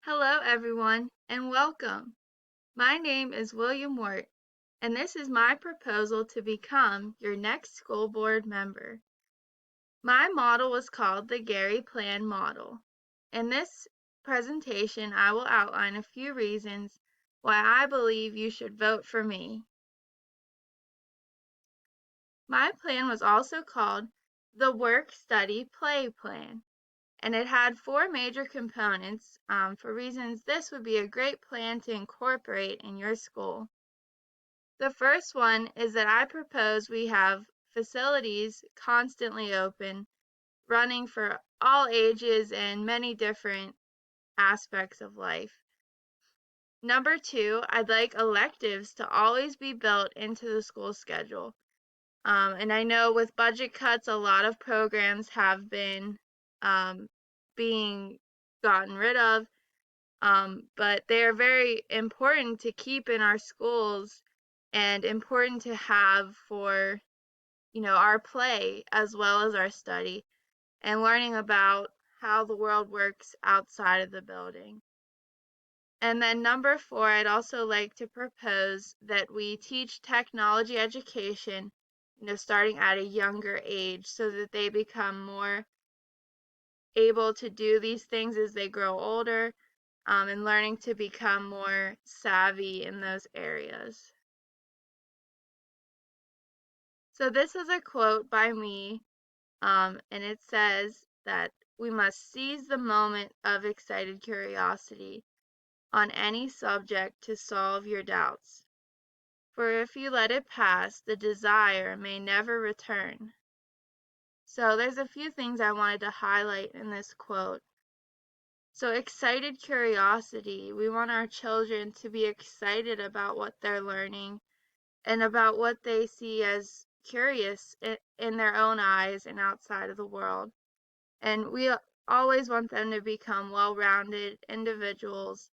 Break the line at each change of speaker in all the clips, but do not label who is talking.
Hello, everyone, and welcome. My name is William Wirt, and this is my proposal to become your next school board member. My model was called the Gary Plan Model. In this presentation, I will outline a few reasons why I believe you should vote for me. My plan was also called the Work, Study, Play Plan, and it had four major components for reasons this would be a great plan to incorporate in your school. The first one is that I propose we have facilities constantly open, running for all ages and many different aspects of life. Number two, I'd like electives to always be built into the school schedule. And I know with budget cuts, a lot of programs have been being gotten rid of, but they are very important to keep in our schools and important to have for, our play as well as our study and learning about how the world works outside of the building. And then number four, I'd also like to propose that we teach technology education, starting at a younger age so that they become more able to do these things as they grow older, and learning to become more savvy in those areas. So this is a quote by me, and it says that we must seize the moment of excited curiosity on any subject to solve your doubts. For if you let it pass, the desire may never return. So there's a few things I wanted to highlight in this quote. So excited curiosity, we want our children to be excited about what they're learning and about what they see as curious in their own eyes and outside of the world. And we always want them to become well-rounded individuals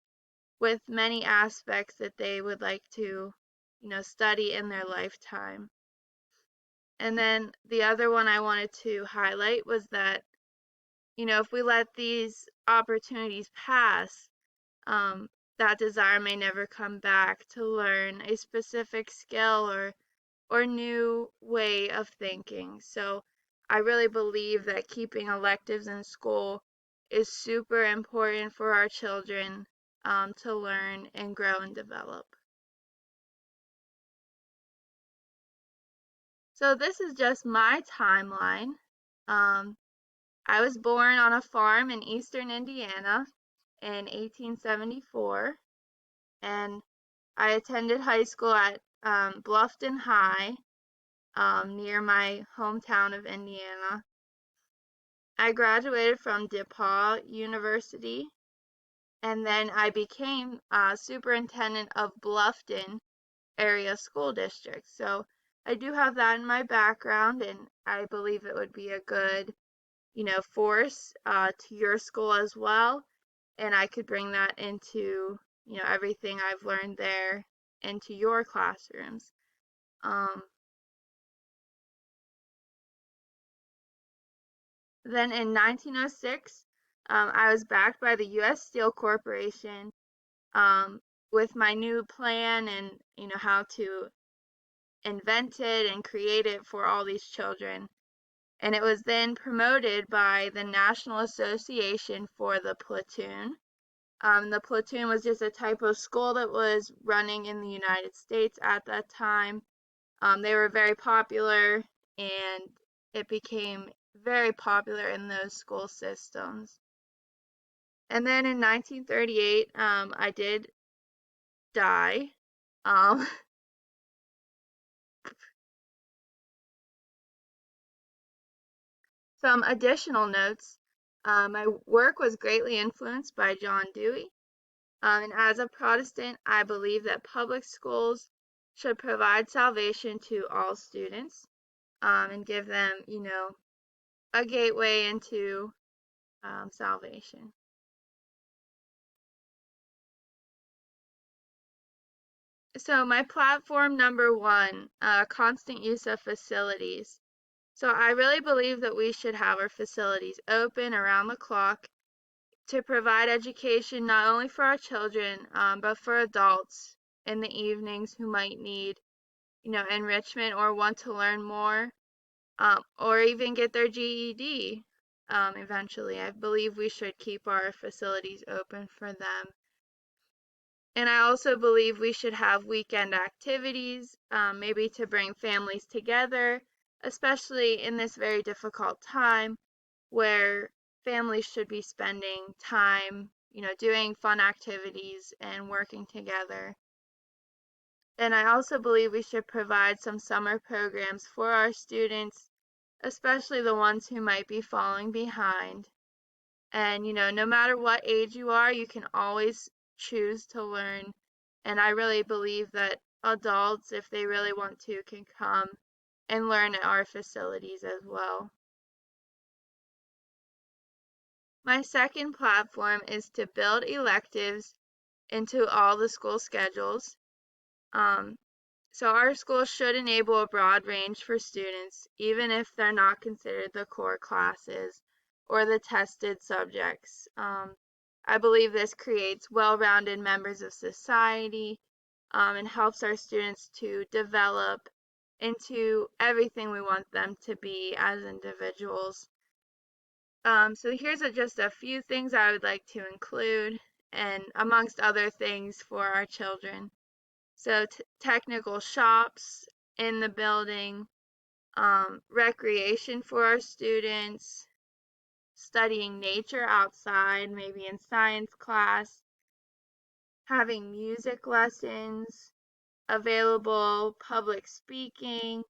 with many aspects that they would like to, study in their lifetime. And then the other one I wanted to highlight was that, if we let these opportunities pass, um, that desire may never come back to learn a specific skill or new way of thinking. So I really believe that keeping electives in school is super important for our children to learn and grow and develop. So this is just my timeline. Um, I was born on a farm in eastern Indiana in 1874, and I attended high school at Bluffton High, near my hometown of Indiana. I graduated from DePaul University, and then I became superintendent of Bluffton area school district. So I do have that in my background, and I believe it would be a good, force to your school as well. And I could bring that into, everything I've learned there into your classrooms. Um, then in 1906, I was backed by the U.S. Steel Corporation, um, with my new plan and, how to invent it and create it for all these children. And it was then promoted by the National Association for the Platoon. The platoon was just a type of school that was running in the United States at that time. They were very popular, and it became very popular in those school systems. And then in 1938, I did die. Um, some additional notes. My work was greatly influenced by John Dewey. And as a Protestant, I believe that public schools should provide salvation to all students, and give them, a gateway into salvation. So my platform number one, constant use of facilities. So I really believe that we should have our facilities open around the clock to provide education not only for our children, but for adults in the evenings who might need, enrichment or want to learn more, or even get their GED eventually. I believe we should keep our facilities open for them. And I also believe we should have weekend activities, maybe to bring families together, especially in this very difficult time where families should be spending time, doing fun activities and working together. And I also believe we should provide some summer programs for our students, especially the ones who might be falling behind. And, no matter what age you are, you can always choose to learn. And I really believe that adults, if they really want to, can come and learn at our facilities as well. My second platform is to build electives into all the school schedules. Um, so our school should enable a broad range for students, even if they're not considered the core classes or the tested subjects. I believe this creates well-rounded members of society, and helps our students to develop into everything we want them to be as individuals. So here's just a few things I would like to include, and amongst other things for our children. So technical shops in the building, recreation for our students, studying nature outside, maybe in science class, having music lessons, available public speaking,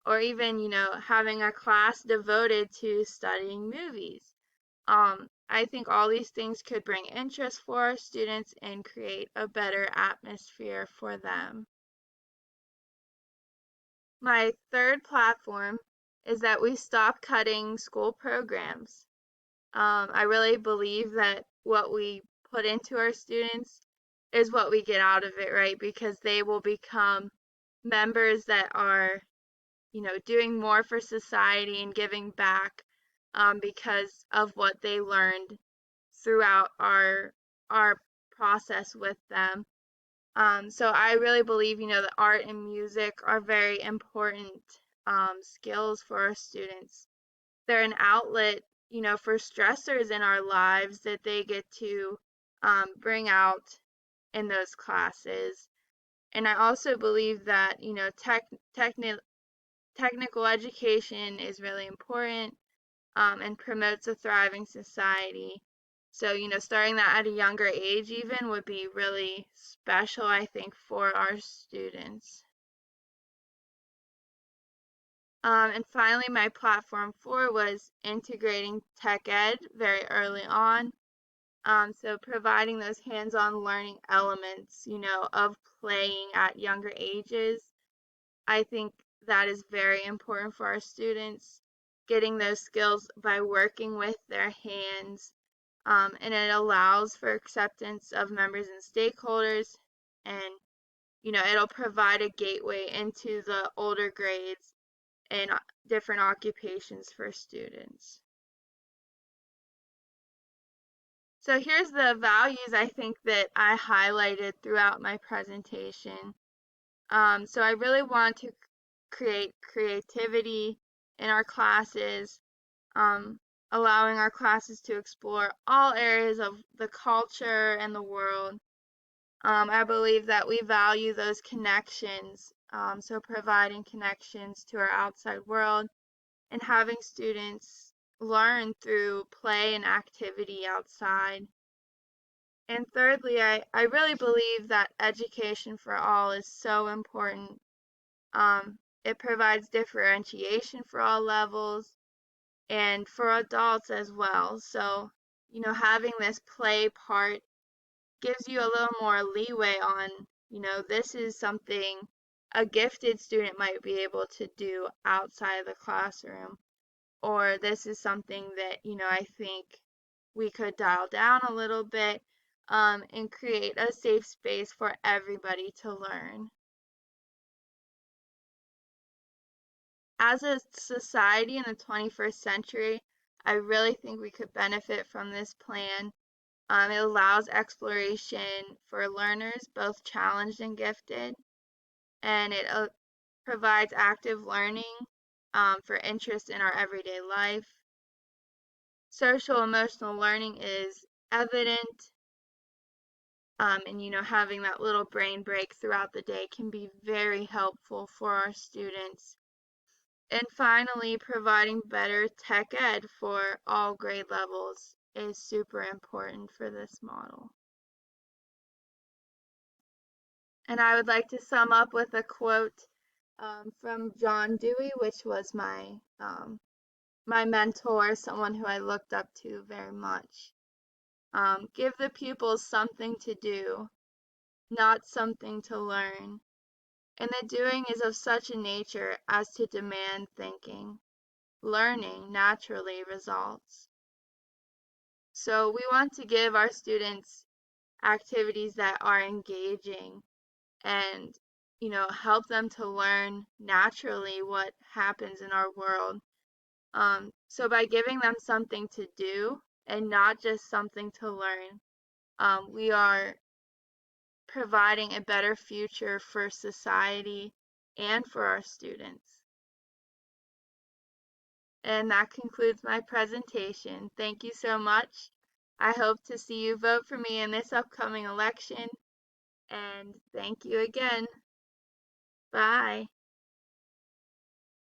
or even, having a class devoted to studying movies. I think all these things could bring interest for our students and create a better atmosphere for them. My third platform is that we stop cutting school programs. I really believe that what we put into our students is what we get out of it, right? Because they will become members that are, doing more for society and giving back, because of what they learned throughout our process with them. So I really believe, that art and music are very important skills for our students. They're an outlet, for stressors in our lives that they get to bring out in those classes. And I also believe that, technical education is really important, and promotes a thriving society. So, starting that at a younger age even would be really special, I think, for our students. And finally, my platform four was integrating tech ed very early on. So providing those hands-on learning elements, of playing at younger ages. I think that is very important for our students, getting those skills by working with their hands, and it allows for acceptance of members and stakeholders, and it'll provide a gateway into the older grades and different occupations for students. So here's the values I think that I highlighted throughout my presentation. So I really want to create creativity in our classes, um, allowing our classes to explore all areas of the culture and the world. I believe that we value those connections, so providing connections to our outside world and having students learn through play and activity outside. And thirdly, I really believe that education for all is so important. It provides differentiation for all levels and for adults as well. So, having this play part gives you a little more leeway on, this is something a gifted student might be able to do outside of the classroom, or this is something that, I think we could dial down a little bit, and create a safe space for everybody to learn. As a society in the 21st century, I really think we could benefit from this plan. It allows exploration for learners, both challenged and gifted, and it provides active learning for interest in our everyday life. Social emotional learning is evident, and having that little brain break throughout the day can be very helpful for our students. And finally, providing better tech ed for all grade levels is super important for this model. And I would like to sum up with a quote from John Dewey, which was my mentor, someone who I looked up to very much. Give the pupils something to do, not something to learn. And the doing is of such a nature as to demand thinking. Learning naturally results. So we want to give our students activities that are engaging and help them to learn naturally what happens in our world. So by giving them something to do and not just something to learn, we are providing a better future for society and for our students. And that concludes my presentation. Thank you so much. I hope to see you vote for me in this upcoming election. And thank you again. Bye.